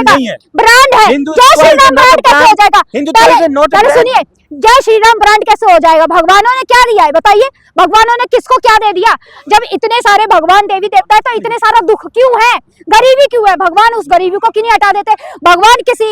जाएगा, ब्रांड है। जय श्री राम ब्रांड कैसे हो जाएगा? पहले सुनिए, जय श्री राम ब्रांड कैसे हो जाएगा? भगवानों ने क्या दिया है बताइए? भगवानों ने किसको क्या दे दिया? जब इतने सारे भगवान देवी देवता है तो इतने सारा दुख क्यों है, गरीबी क्यों है? भगवान उस गरीबी को क्यों नहीं हटा देते? भगवान किसी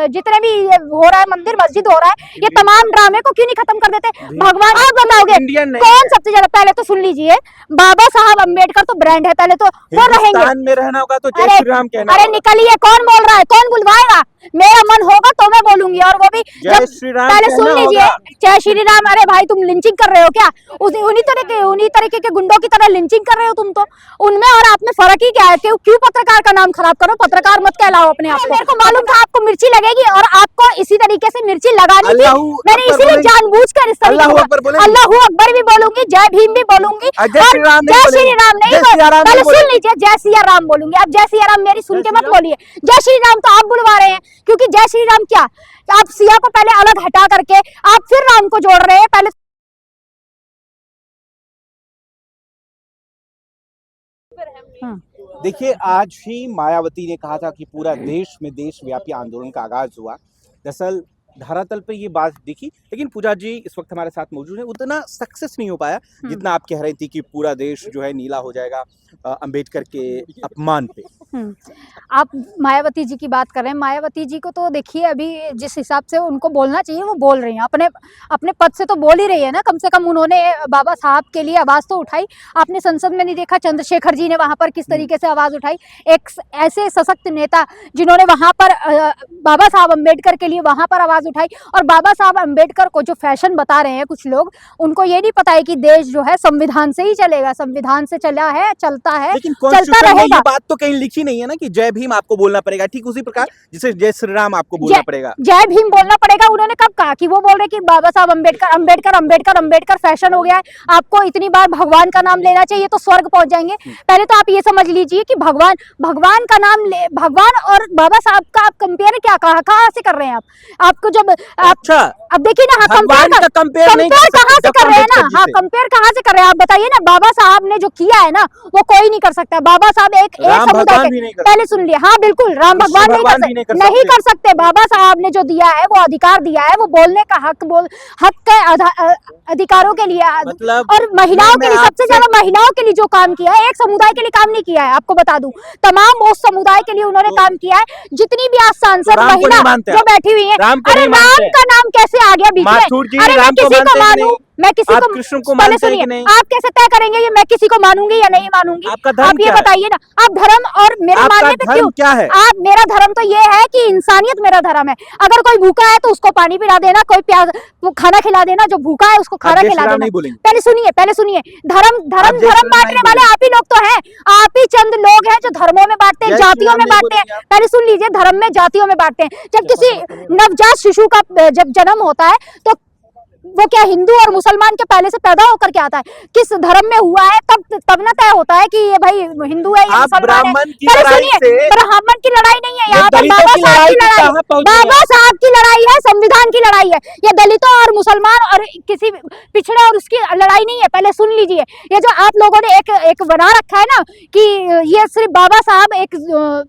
जितने भी हो रहा है, मंदिर मस्जिद हो रहा है, ये तमाम ड्रामे को क्यों नहीं खत्म कर देते? भगवान आप बताओगे कौन सबसे ज्यादा? पहले तो सुन लीजिए, बाबा साहब अम्बेडकर तो ब्रांड है, पहले तो वो रहेंगे में रहना होगा तो जय श्री राम कहना। अरे निकलिए, कौन बोल रहा है? कौन बुलवाएगा? मेरा मन होगा तो मैं बोलूंगी, और वो भी जय श्री राम। पहले सुन लीजिए, जय श्री राम। अरे भाई तुम लिंचिंग कर रहे हो क्या? उन्हीं तरीके के गुंडों की तरह लिंचिंग कर रहे हो तुम तो। उनमें और आप में फर्क ही क्या है? क्यों पत्रकार का नाम खराब करो? पत्रकार मत कहलाओ अपने आप को। मेरे को मालूम था आपको मिर्ची लगेगी और आपको इसी तरीके से मिर्ची लगानी थी। मैंने इसीलिए जानबूझकर इस तरीके अल्लाहू अकबर भी बोलूंगी, जय भीम भी बोलूंगी, और जय श्री राम नहीं, पहले सुन लीजिए, जय सिया राम बोलूंगी। अब जय सिया राम मेरी सुन के मत बोलिए, जय श्री राम तो आप बुलवा रहे हैं, क्योंकि जय श्री राम क्या, आप सिया को पहले अलग हटा करके आप फिर राम को जोड़ रहे हैं। पहले देखिए, आज ही मायावती ने कहा था कि पूरा देश में देशव्यापी आंदोलन का आगाज हुआ। दरअसल धरातल पे ये बात दिखी, लेकिन पूजा जी इस वक्त हमारे साथ मौजूद है। उतना सक्सेस नहीं हो पाया जितना आप कह रही थी कि पूरा देश जो है नीला हो जाएगा अंबेडकर के अपमान पे। आप मायावती जी की बात कर रहे हैं। मायावती जी को तो देखिए, अभी जिस हिसाब से उनको बोलना चाहिए वो बोल रही हैं, अपने पद से तो बोल ही रही है ना। कम से कम उन्होंने बाबा साहब के लिए आवाज तो उठाई। आपने संसद में नहीं देखा चंद्रशेखर जी ने वहां पर किस तरीके से आवाज उठाई? एक ऐसे सशक्त नेता जिन्होंने वहां पर बाबा साहब अम्बेडकर के लिए वहां पर आवाज उठाई। और बाबा साहब अम्बेडकर को जो फैशन बता रहे हैं कुछ लोग, उनको ये नहीं पता है कि देश जो है संविधान से ही चलेगा, संविधान से चला है, चलता है, लेकिन चलता रहेगा। ये बात तो कहीं लिखी नहीं है ना कि जय भीम आपको बोलना पड़ेगा, ठीक उसी प्रकार जिसे जय श्री राम आपको बोलना पड़ेगा। जय भीम बोलना पड़ेगा। उन्होंने कब कहा? कि वो बोल रहे कि बाबा साहब अम्बेडकर अम्बेडकर अम्बेडकर अम्बेडकर फैशन हो गया है, आपको इतनी बार भगवान का नाम लेना चाहिए तो स्वर्ग पहुंच जाएंगे। पहले तो आप ये समझ लीजिए कि भगवान का नाम ले, भगवान और बाबा साहब का आप कंपेयर क्या कहाँ से कर रहे हैं? आपको जब अच्छा, अब देखिए ना, कंपेयर कहाँ से कर रहे हैं ना? हाँ, कंपेयर कहाँ से कर रहे हैं आप बताइए ना? बाबा साहब ने जो किया है ना वो कोई नहीं कर सकता। बाबा साहब एक समुदाय के, पहले सुन लिया, हाँ बिल्कुल, राम भगवान नहीं कर सकते। बाबा साहब ने जो दिया है, वो अधिकार दिया है, वो बोलने का हक के अधिकारों के लिए, मतलब और महिलाओं के लिए, सबसे ज्यादा महिलाओं के लिए जो काम किया है, एक समुदाय के लिए काम नहीं किया है। आपको बता दूं, तमाम उस समुदाय के लिए उन्होंने काम किया है। जितनी भी आज सांसद महिला जो बैठी हुई है, अरे राम का नाम कैसे आ गया बीच में? अरे मैं किसी को मानूं, मैं किसी को, पहले सुनिए, आप कैसे तय करेंगे ये मैं किसी को मानूंगी या नहीं मानूंगी? आप ये बताइए ना। आप धर्म और मेरे मानने पे क्यों? क्या है? आप, मेरा धर्म तो ये है कि इंसानियत मेरा धर्म है। अगर कोई भूखा है तो उसको पानी पिला देना, कोई प्याज वो खाना खिला देना, जो भूखा है उसको खाना खिला देना। पहले सुनिए, धर्म बांटने वाले आप ही लोग तो हैं। आप ही चंद लोग हैं जो धर्मों में बांटते हैं, जातियों में बांटते हैं। पहले सुन लीजिए, धर्म में जातियों में बांटते हैं। जब किसी नवजात शिशु का जब जन्म होता है तो वो क्या हिंदू और मुसलमान के पहले से पैदा होकर के आता है? किस धर्म में हुआ है तब न तय होता है कि ये भाई हिंदू है या मुसलमान है। पहले सुनिए, ब्राह्मण की लड़ाई नहीं है यहाँ पर, बाबा साहब की लड़ाई, बाबा साहब की लड़ाई है, संविधान की लड़ाई है। ये दलितों और मुसलमान और किसी पिछड़े और उसकी लड़ाई नहीं है। पहले सुन लीजिए, ये जो आप लोगों ने एक बना रखा है ना कि ये सिर्फ बाबा साहब एक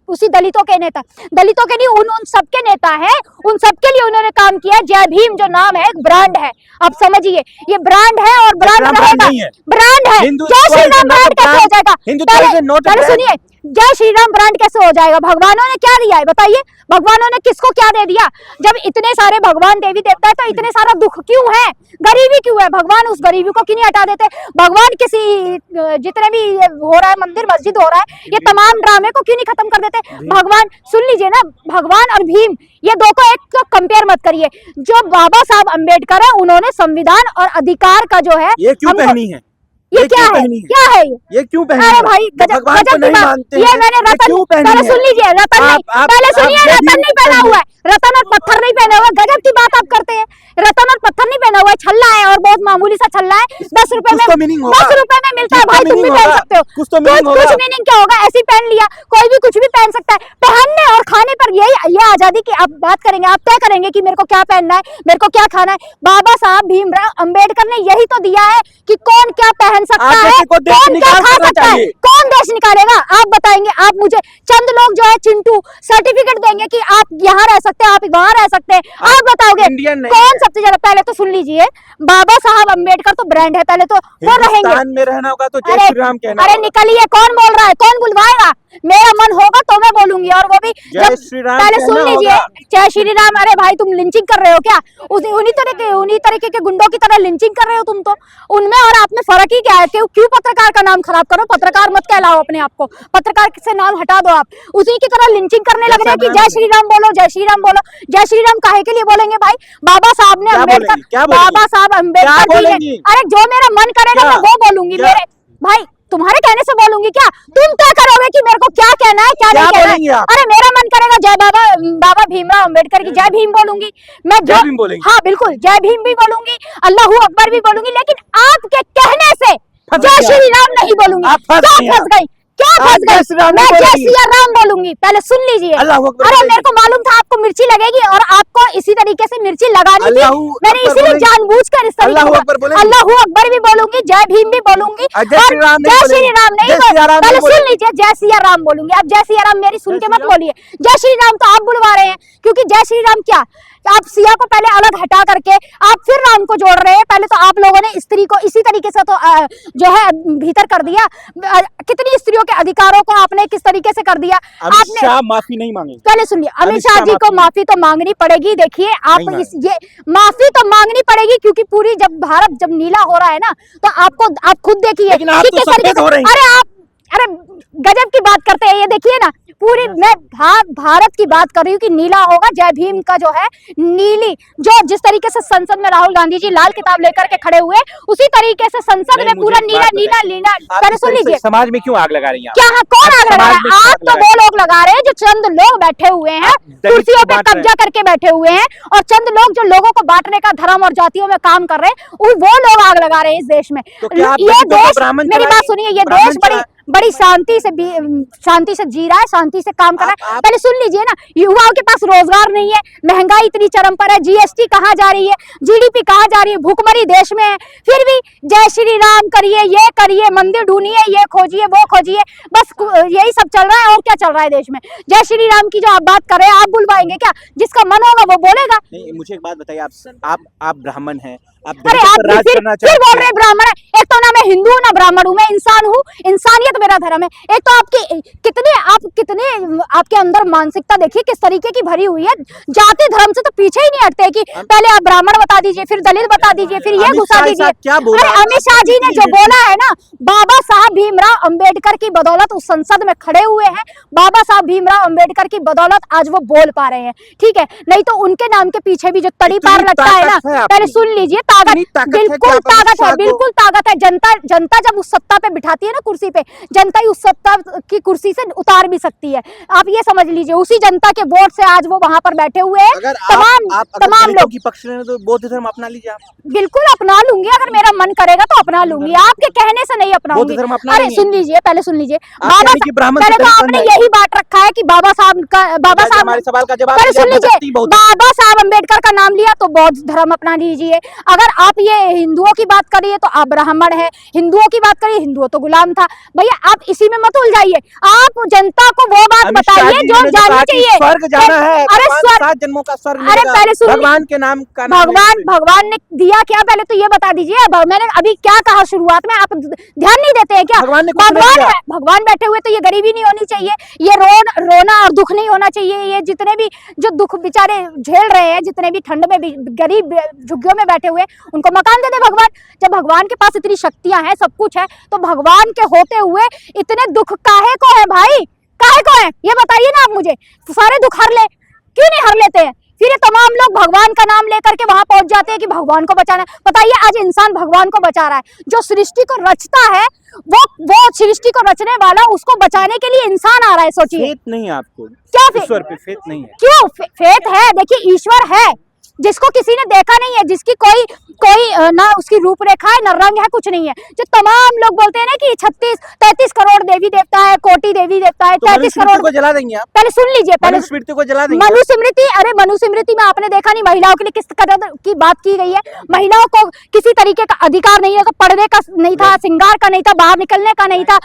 उसी दलितों के नेता, दलितों के नहीं, उन सबके नेता है, उन सबके लिए उन्होंने काम किया। जय भीम जो नाम है एक ब्रांड है, आप समझिए, ये ब्रांड है और ब्रांड रहेगा, ब्रांड है। जय श्री राम ब्रांड कैसे हो जाएगा? पहले सुनिए, जय श्री राम ब्रांड कैसे हो जाएगा? भगवानों ने क्या दिया है बताइए? भगवानों ने किसको क्या दे दिया? जब इतने सारे भगवान देवी देवता है तो इतने सारा दुख क्यों है, गरीबी क्यों है? भगवान उस गरीबी को क्यों नहीं हटा देते? भगवान किसी जितने भी हो रहा है, मंदिर मस्जिद हो रहा है, ये तमाम ड्रामे को क्यों नहीं खत्म कर देते? भगवान, सुन लीजिए ना, भगवान और भीम ये दो को एक तो कंपेयर मत करिए। जो बाबा साहब अम्बेडकर है, उन्होंने संविधान और अधिकार का जो है, ये क्यों पहनी है? ये क्या है? क्या है ये क्यों पहनी? अरे भाई गजब की बात। ये मैंने रतन, पहले सुन लीजिए, रतन नहीं, पहले सुनिए, रतन नहीं पहना हुआ है, रतन और पत्थर नहीं पहना हुआ। गजब की बात आप करते हैं, रतन और पत्थर नहीं पहना हुआ है, छल्ला है और बहुत मामूली सा चल रहा है, 10 रुपए में, 10 रुपए में मिलता है भाई, तुम भी पहन सकते हो। कुछ मीनिंग क्या होगा, ऐसे पहन लिया, कोई भी कुछ भी पहन सकता है। पहनने और खाने पर यही ये आजादी की आप बात करेंगे, आप तय करेंगे कि मेरे को क्या पहनना है, मेरे को क्या खाना है। बाबा साहब भीमराव अंबेडकर ने यही तो दिया है कि कौन क्या पहन सकता है, कौन क्या खा सकता है, कौन देश निकालेगा, आप बताएंगे। आप मुझे चंद लोग जो है चिंटू सर्टिफिकेट देंगे कि आप यहाँ रह सकते हैं, आप वहां रह सकते हैं, आप बताओगे कौन सबसे ज्यादा। पहले तो सुन लीजिए, बाबा साहब अंबेडकर तो ब्रांड है, पहले तो वो रहेंगे में रहना होगा तो जय श्री राम कहना। अरे निकलिए, कौन बोल रहा है, कौन बुलवाएगा, मेरा मन होगा तो मैं बोलूंगी, और वो भी जय श्री राम। पहले सुन लीजिए, जय श्री राम। अरे भाई तुम लिंचिंग कर रहे हो क्या, उन्हीं तरीके के गुंडों की तरह लिंचिंग कर रहे हो तुम तो। उनमें और आप में फर्क ही क्या है, क्यों पत्रकार का नाम खराब करो, पत्रकार मत कहलाओ अपने आप को, पत्रकार से नाम हटा दो आप। उसी की तरह लिंचिंग करने लग रहे हैं कि जय श्री राम बोलो, जय श्री राम बोलो। जय श्री राम काहे के लिए बोलेंगे भाई, बाबा साहब ने अम्बेडकर, बाबा साहब अम्बेडकर जी ने, अरे जो मेरा मन करेगा मैं वो बोलूंगी। मेरे भाई तुम्हारे कहने से बोलूंगी क्या, तुम क्या करोगे कि मेरे को क्या कहना है, क्या नहीं कहना है। अरे मेरा मन करेगा जय बाबा भीमराव अंबेडकर की जय भीम बोलूंगी मैं, जो हाँ बिल्कुल जय भीम भी बोलूंगी, अल्लाहू अकबर भी बोलूंगी, लेकिन आपके कहने से जय श्री राम नहीं बोलूंगी। क्या फंस गई, क्या फंस गई, मैं जय श्री राम बोलूंगी। पहले सुन लीजिए, अरे मेरे को मालूम था आपको मिर्ची लगेगी और आपको इसी तरीके से मिर्ची लगानी थी, मैंने इसीलिए जानबूझकर इस तरीके से अल्लाहू अकबर भी बोलूंगी, जय भीम भी बोलूंगी, और जय श्री राम नहीं। पहले सुन लीजिए, जय श्री राम बोलूंगी। अब जय श्री राम मेरी सुन के मत बोलिए, जय श्री राम तो आप बुलवा रहे हैं, क्योंकि जय श्री राम क्या, आप सिया को पहले अलग हटा करके आप फिर राम को जोड़ रहे हैं। पहले तो आप लोगों ने स्त्री को इसी तरीके से तो जो है भीतर कर दिया, कितनी स्त्रियों के अधिकारों को आपने किस तरीके से कर दिया। आपने माफी नहीं मांगी, पहले सुनिए, अमित शाह जी को माफी तो मांगनी पड़ेगी। देखिए आप ये माफी तो मांगनी पड़ेगी, क्योंकि पूरी जब भारत जब नीला हो रहा है ना, तो आपको आप खुद देखिए किस तरीके से, अरे गजब की बात करते हैं ये, देखिए ना पूरी, मैं भारत की बात कर रही हूँ कि नीला होगा। जय भीम का जो है नीली, जो जिस तरीके से संसद में राहुल गांधी जी लाल किताब लेकर के खड़े हुए, उसी तरीके से संसद में पूरा नीला नीला नीला। पहले सुन लीजिए, समाज में क्यों आग लगा रही हैं? क्या कौन आग लगा रहा है? आग तो वो लोग लगा रहे हैं जो चंद लोग बैठे हुए हैं कुर्सियों पे कब्जा करके बैठे हुए हैं, और चंद लोग जो लोगों को बांटने का धर्म और जातियों में काम कर रहे हैं, वो लोग आग लगा रहे हैं इस देश में। ये देश, मेरी बात सुनिए, ये देश बड़ी शांति से जी रहा है, शांति से काम कर रहा है। पहले सुन लीजिए ना, युवाओं के पास रोजगार नहीं है, महंगाई इतनी चरम पर है, जीएसटी कहाँ जा रही है, जीडीपी कहाँ जा रही है, भूखमरी देश में है, फिर भी जय श्री राम करिए, ये करिए, मंदिर ढूंढिए, ये खोजिए, वो खोजिए, बस यही सब चल रहा है। और क्या चल रहा है देश में? जय श्री राम की जो आप बात कर रहे हैं, आप बुलवाएंगे क्या? जिसका मन होगा वो बोलेगा। नहीं, मुझे एक बात बताइए, आप ब्राह्मण हैं, अरे आप फिर बोल रहे ब्राह्मण है। एक तो ना मैं हिंदू हूँ ना ब्राह्मण हूँ, मैं इंसान हूँ, इंसानियत मेरा धर्म है। एक तो कितने आपके अंदर मानसिकता देखिए किस तरीके की भरी हुई है, जाति धर्म से तो पीछे ही नहीं हटते कि पहले आप ब्राह्मण बता दीजिए, फिर दलित बता दीजिए, फिर ये घुसा दीजिए। अरे अमित शाह जी ने जो बोला है ना, बाबा साहब भीमराव अंबेडकर की बदौलत उस संसद में खड़े हुए हैं, बाबा साहब भीमराव अंबेडकर की बदौलत आज वो बोल पा रहे हैं, ठीक है? नहीं तो उनके नाम के पीछे भी जो तड़ी पार लगता है ना, पहले सुन लीजिए, बिल्कुल ताकत है। जनता जब उस सत्ता पे बिठाती है ना, कुर्सी पे, जनता ही उस सत्ता की कुर्सी से उतार भी सकती है। आप ये समझ लीजिए, उसी जनता के वोट से आज वो वहां पर बैठे हुए हैं। तमाम लोग की पक्ष में तो बौद्ध धर्म अपना लीजिए आप। बिल्कुल अपना लूंगी, अगर मेरा मन करेगा तो अपना लूंगी, आपके कहने से नहीं अपनाऊंगी। अरे सुन लीजिए, पहले सुन लीजिए, पहले तो आपने यही बात रखा है कि बाबा साहब सवाल का जवाब, पहले सुन लीजिए, बाबा साहब अम्बेडकर का नाम लिया तो बौद्ध धर्म अपना लीजिए। अगर आप ये हिंदुओं की बात करिए तो आप ब्राह्मण है, हिंदुओं की बात करिए, हिंदुओं तो गुलाम था। भैया आप इसी में मत उलझाइए, आप जनता को वो बात बताइए जो जाननी चाहिए। स्वर्ग जाना है, अरे 7 जन्मों का स्वर्ग, अरे पहले सुन, भगवान के नाम का भगवान ने दिया क्या, पहले तो ये बता दीजिए। मैंने अभी क्या कहा शुरुआत में, आप ध्यान नहीं देते हैं क्या? भगवान बैठे हुए, तो ये गरीबी नहीं होनी चाहिए, ये रोना और दुख नहीं होना चाहिए। ये जितने भी जो दुख बेचारे झेल रहे हैं, जितने भी ठंड में भी गरीब झुग्गियों में बैठे हुए, उनको मकान दे दे भगवान। जब भगवान के पास इतनी शक्तियां हैं, सब कुछ है, तो भगवान के होते हुए इतने दुख काहे को है भाई, काहे को है ये बताइए ना आप मुझे। सारे दुख हर ले, क्यों नहीं हर लेते हैं? फिर ये तमाम लोग भगवान का नाम लेकर के वहां पहुंच जाते हैं कि भगवान को बचाना है। बताइए, आज इंसान भगवान को बचा रहा है, जो सृष्टि को रचता है, वो सृष्टि को रचने वाला, उसको बचाने के लिए इंसान आ रहा है। सोचिए, फेथ नहीं है आपको, क्या ईश्वर पे फेथ नहीं है? क्यों फेथ है? देखिए ईश्वर है, जिसको किसी ने देखा नहीं है, जिसकी कोई ना उसकी रूपरेखा है, ना रंग है, कुछ नहीं है, जो तमाम लोग बोलते हैं ना कि 33 करोड़ देवी देवता है, कोटि देवी देवता है, 33 करोड़ को जला देंगे आप? पहले सुन लीजिए, पहले मनुस्मृति को जला देंगे? मनुस्मृति, अरे मनुस्मृति में आपने देखा नहीं महिलाओं के लिए किस कदर की बात की गई है? महिलाओं को किसी तरीके का अधिकार नहीं है, तो पढ़ने का नहीं था, श्रृंगार का नहीं था, बाहर निकलने का नहीं था।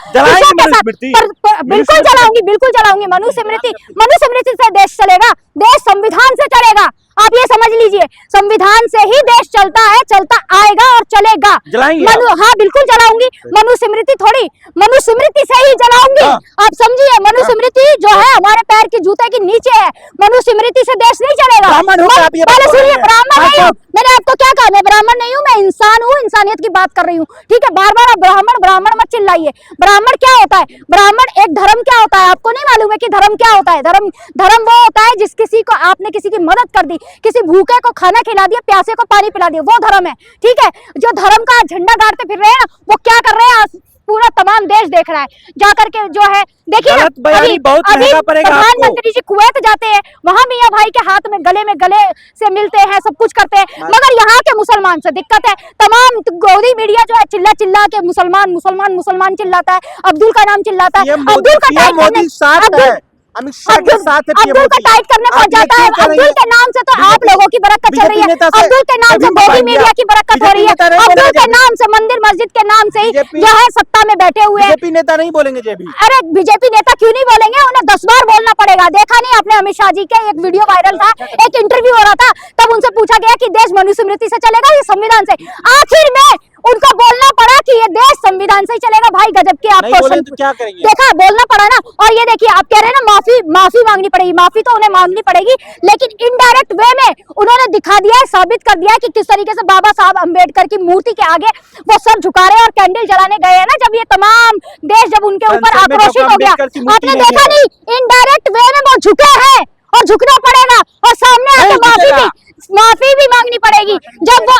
बिल्कुल जलाऊंगी, बिल्कुल जलाऊंगी मनुस्मृति। मनुस्मृति से देश चलेगा, देश संविधान से चलेगा, आप ये समझ लीजिए, संविधान से ही देश चलता है, चलता आएगा और चलेगा। हाँ बिल्कुल जलाऊंगी, मनुस्मृति थोड़ी, मनुस्मृति से ही जलाऊंगी। आप समझिए, मनुस्मृति जो है हमारे पैर की जूते के नीचे है, मनुस्मृति से देश नहीं चलेगा। पहले सुनिए, ब्राह्मण नहीं हूँ मैंने, आपको क्या कहा? मैं ब्राह्मण नहीं हूँ, मैं इंसान हूँ, इंसानियत की बात कर रही हूँ, ठीक है? बार बार ब्राह्मण ब्राह्मण मत चिल्लाइए। ब्राह्मण क्या होता है? ब्राह्मण एक धर्म क्या होता है? आपको नहीं मालूम है कि धर्म क्या होता है? धर्म वो होता है जिस किसी को आपने किसी की मदद कर दी, किसी भूखे को खाना खिला दिया, प्यासे को पानी पिला दिया, वो धर्म है, ठीक है? जो धर्म का झंडा गाड़ते फिर रहे हैं ना, वो क्या कर रहे हैं? पूरा तमाम देश देख रहा है, जाकर के जो है देखिए ना, अभी प्रधानमंत्री जी कुवैत जाते हैं, वहां मियां भाई के हाथ में गले से मिलते हैं, सब कुछ करते हैं, मगर यहाँ के मुसलमान से दिक्कत है। तमाम गोदी मीडिया जो है चिल्ला के मुसलमान मुसलमान मुसलमान चिल्लाता है, अब्दुल का नाम चिल्लाता है, अब्दुल का अमित शाह के साथ अब्दुल का टाइट करने पहुंच जाता है। अब्दुल के नाम से तो आप लोगों की बरकत चल रही है, अब्दुल के नाम से गोदी मीडिया की बरकत हो रही है, अब्दुल के नाम से मंदिर मस्जिद के नाम से ही जो है सत्ता में बैठे हुए हैं। बीजेपी नेता नहीं बोलेंगे जेबी? अरे बीजेपी नेता क्यों नहीं बोलेंगे? उन्हें 10 बार बोलना पड़ेगा। देखा नहीं आपने अमित शाह जी के एक वीडियो वायरल था, एक इंटरव्यू हो रहा था, तब उनसे पूछा गया कि देश मनुस्मृति से चलेगा या संविधान से? आखिर में उनको बोलना पड़ा कि ये देश संविधान से ही चलेगा। भाई गजब के आप क्वेश्चन, तो क्या करेंगे? देखा, बोलना पड़ा ना। और ये देखिए, आप कह रहे हैं ना माफी मांगनी पड़ेगी, माफी तो उन्हें मांगनी पड़ेगी, लेकिन इनडायरेक्ट वे में उन्होंने दिखा दिया है, साबित कर दिया है कि किस तरीके से बाबा साहब अम्बेडकर की मूर्ति के आगे वो सर झुका रहे और कैंडल जलाने गए हैं ना, जब ये तमाम देश जब उनके ऊपर आक्रोशित हो गया। आपने देखा नहीं, इनडायरेक्ट वे में वो झुके हैं और झुकना पड़ेगा, और सामने आके माफी भी मांगनी पड़ेगी। जब वो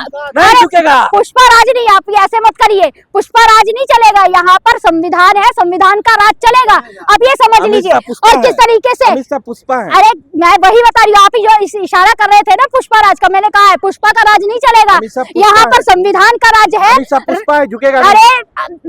पुष्पा राज नहीं, आप ऐसे मत करिए, पुष्पा राज नहीं चलेगा, यहाँ पर संविधान है, संविधान का राज चलेगा, आप ये समझ लीजिए। और किस तरीके से पुष्पा है, अरे मैं वही बता रही हूँ, आप ही जो इशारा कर रहे थे ना पुष्पा राज का, मैंने कहा है पुष्पा का राज नहीं चलेगा, यहाँ पर संविधान का राज है। पुष्पा झुकेगा? अरे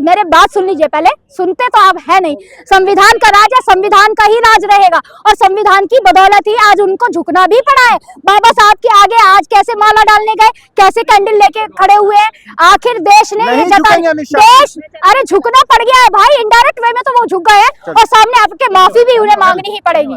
मेरे बात सुन लीजिए, पहले सुनते तो आप है नहीं। संविधान का राज है, संविधान का ही राज रहेगा, और संविधान की बदौलत ही आज उनको झुकना भी पड़ा है। बाबा साहब के आगे आज कैसे माला डालने गए, कैसे कैंडल लेके खड़े हुए हैं, आखिर देश ने ये देश, अरे झुकना पड़ गया है भाई, इनडायरेक्ट वे में तो वो झुक गए हैं, और सामने आपके माफी भी उन्हें मांगनी ही पड़ेगी।